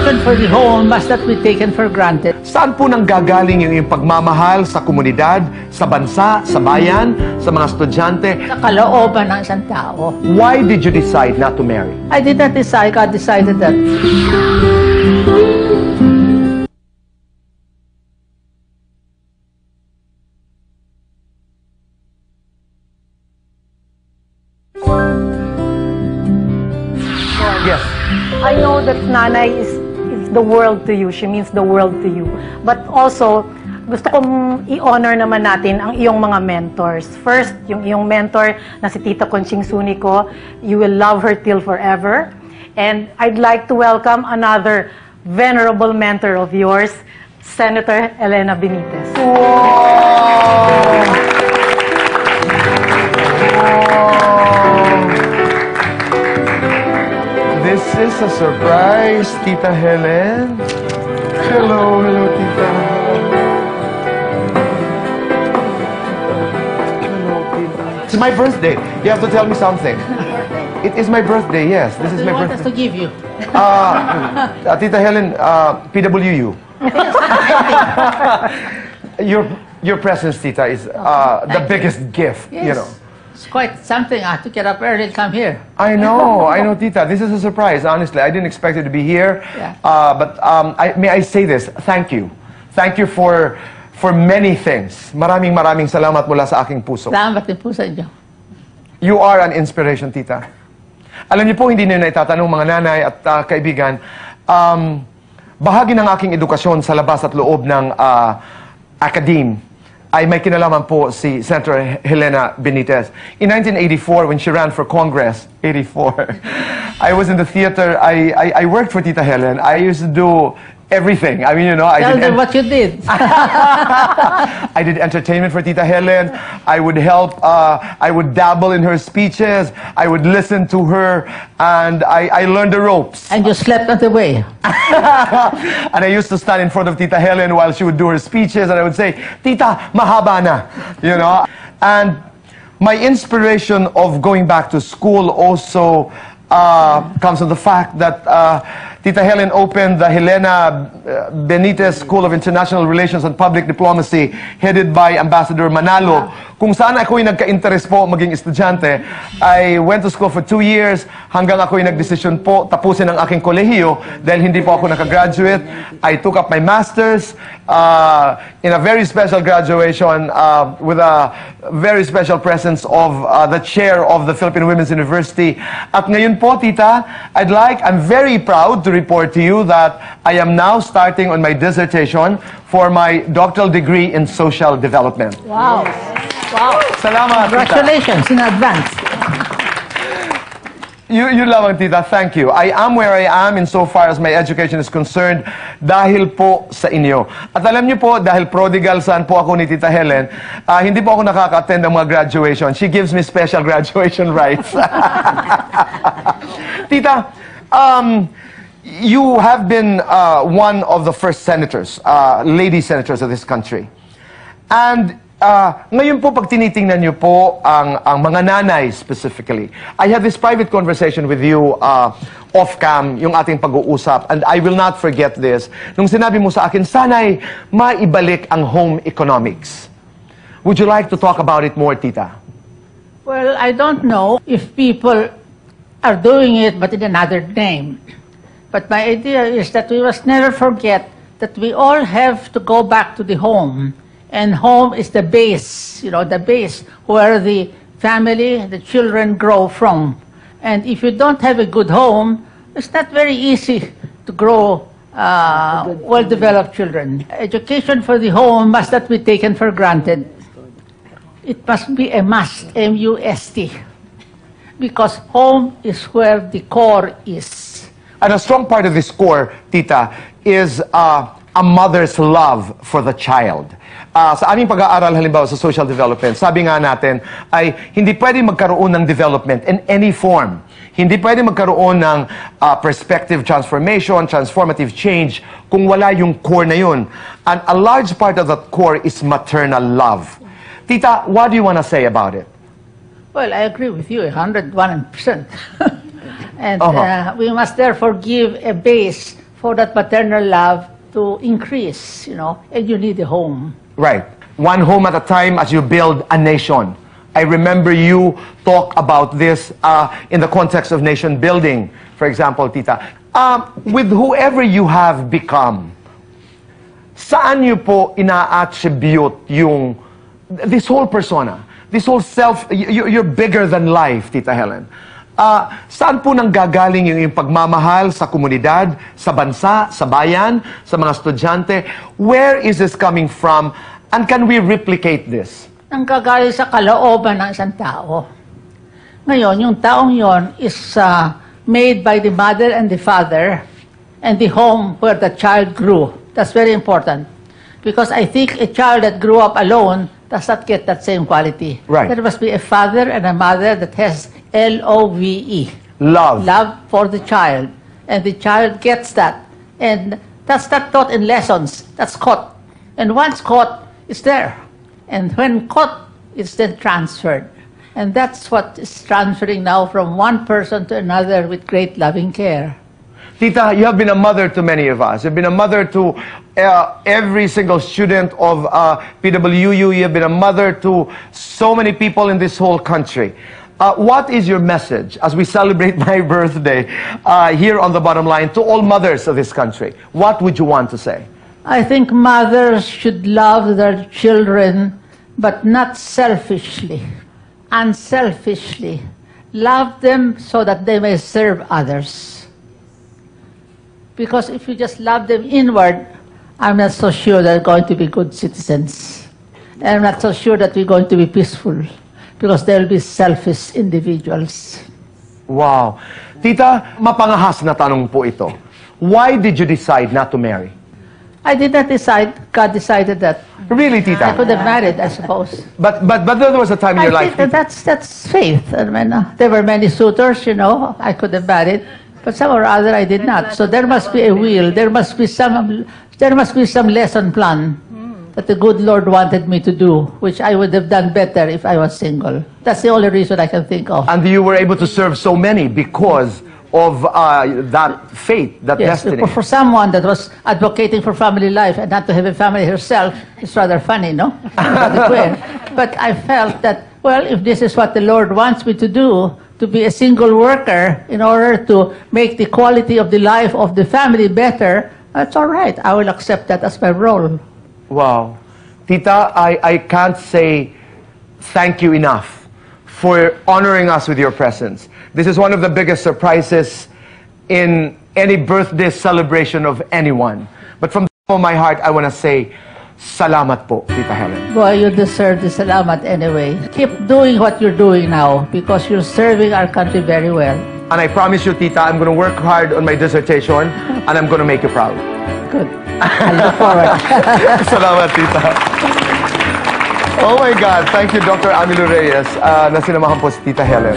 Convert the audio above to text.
education for the home must not be taken for granted. Saan po nanggagaling yung iyong pagmamahal sa komunidad, sa bansa, sa bayan, sa mga estudyante? Sa kalooban ng isang tao. Why did you decide not to marry? I did not decide, God decided that. Yes. I know that Nanay is the world to you. She means the world to you. But also, gusto kong i-honor naman natin ang iyong mga mentors. First, yung iyong mentor na si Tita Conching Sunico. You will love her till forever. And I'd like to welcome another venerable mentor of yours, Senator Elena Benitez. This is a surprise, Tita Helen. Hello, Tita. Hello, Tita. It's my birthday. You have to tell me something. It is my birthday, yes. This is my birthday. What to give you? Tita Helen, PWU. Your presence, Tita, is the biggest gift, Yes. you know. It's quite something. I have to get up early and come here. I know, Tita. This is a surprise, honestly. I didn't expect it to be here. Yeah. But may I say this? Thank you. Thank you for many things. Maraming salamat mula sa aking puso. Salamat din po sa inyo. You are an inspiration, Tita. Alam niyo po, hindi niyo na itatanong mga nanay at kaibigan, bahagi ng aking edukasyon sa labas at loob ng academe ay may kinalaman po si Senator Helena Benitez. In 1984, when she ran for Congress, 84, I was in the theater. I worked for Tita Helen. I used to do everything. I mean, you know, Tell them what you did. I did entertainment for Tita Helen. I would help. I would dabble in her speeches. I would listen to her, and I learned the ropes. And you slept on the way. And I used to stand in front of Tita Helen while she would do her speeches, and I would say, "Tita, mahaba na," you know. And my inspiration of going back to school also comes from the fact that Tita Helen opened the Helena Benitez School of International Relations and Public Diplomacy, headed by Ambassador Manalo. Kung saan ako'y nagka-interest po maging estudyante. I went to school for 2 years hanggang ako'y nagdesisyon po tapusin ang aking kolehiyo dahil hindi po ako nakagraduate. I took up my master's in a very special graduation with a very special presence of the chair of the Philippine Women's University. At ngayon po, Tita, I'm very proud to report to you that I am now starting on my dissertation for my doctoral degree in social development. Wow. Wow. Salamat, Congratulations in advance. You lamang, Tita. Thank you. I am where I am insofar as my education is concerned dahil po sa inyo. At alam niyo po, dahil prodigal son po ako ni Tita Helen, hindi po ako nakaka-attend ng mga graduation. She gives me special graduation rights. Tita, you have been one of the first senators, lady senators of this country. And ngayon po, pag tinitingnan niyo po ang mga nanay specifically, I have this private conversation with you off-cam, yung ating pag-uusap, and I will not forget this. Nung sinabi mo sa akin, sana'y maibalik ang home economics. Would you like to talk about it more, Tita? Well, I don't know if people are doing it, but in another name. But my idea is that we must never forget that we all have to go back to the home. And home is the base, you know, the base where the family, the children grow from. And if you don't have a good home, it's not very easy to grow well-developed children. Education for the home must not be taken for granted. It must be a must, M-U-S-T. Because home is where the core is. And a strong part of this core, Tita, is a mother's love for the child. Sa aming pag-aaral halimbawa sa social development, sabi nga natin ay hindi pwede magkaroon ng development in any form. Hindi pwede magkaroon ng perspective transformation, transformative change kung wala yung core na yun. And a large part of that core is maternal love. Tita, what do you want to say about it? Well, I agree with you 101%. And we must therefore give a base for that maternal love to increase, and you need a home. Right. One home at a time as you build a nation. I remember you talk about this in the context of nation building, for example, Tita. With whoever you have become, saan niyo po ina-attribute this whole persona, this whole self, you're bigger than life, Tita Helen. Saan po nang gagaling yung pagmamahal sa komunidad, sa bansa, sa bayan, sa mga estudyante? Where is this coming from? And can we replicate this? Ang gagaling sa kalooban ng isang tao. Ngayon, yung taong yon is made by the mother and the father and the home where the child grew. That's very important. Because I think a child that grew up alone does not get that same quality. Right. There must be a father and a mother that has L-O-V-E. Love. Love for the child. And the child gets that. And that's not taught in lessons. That's caught. And once caught, it's there. And when caught, it's then transferred. And that's what is transferring now from one person to another with great loving care. Tita, you have been a mother to many of us. You've been a mother to every single student of PWU. You have been a mother to so many people in this whole country. What is your message as we celebrate my birthday here on The Bottom Line to all mothers of this country? What would you want to say? I think mothers should love their children, but not selfishly, unselfishly. Love them so that they may serve others. Because if you just love them inward, I'm not so sure they're going to be good citizens. I'm not so sure that we're going to be peaceful, because they'll be selfish individuals. Wow. Tita, mapangahas na tanong po ito. Why did you decide not to marry? I did not decide. God decided that. Really, I Tita? could have married, I suppose. But there was a time in your I life. think that's faith. I mean, there were many suitors, I could have married, but some or other I did not. So there must be a will. There must be some lesson plan that the good Lord wanted me to do, which I would have done better if I was single. That's the only reason I can think of. And you were able to serve so many because of that faith, that Yes, destiny. for someone that was advocating for family life and not to have a family herself, it's rather funny, no? But I felt that, well, if this is what the Lord wants me to do, to be a single worker in order to make the quality of the life of the family better, that's all right. I will accept that as my role. Wow. Tita, I can't say thank you enough for honoring us with your presence. This is one of the biggest surprises in any birthday celebration of anyone. But from the bottom of my heart, I want to say, salamat po, Tita Helen. Boy, you deserve the salamat anyway. Keep doing what you're doing now because you're serving our country very well. And I promise you, Tita, I'm going to work hard on my dissertation and I'm going to make you proud. Good. I look forward. Salamat, Tita. Oh my God. Thank you, Dr. Amilu Reyes, na sinamahan po si Tita Helen.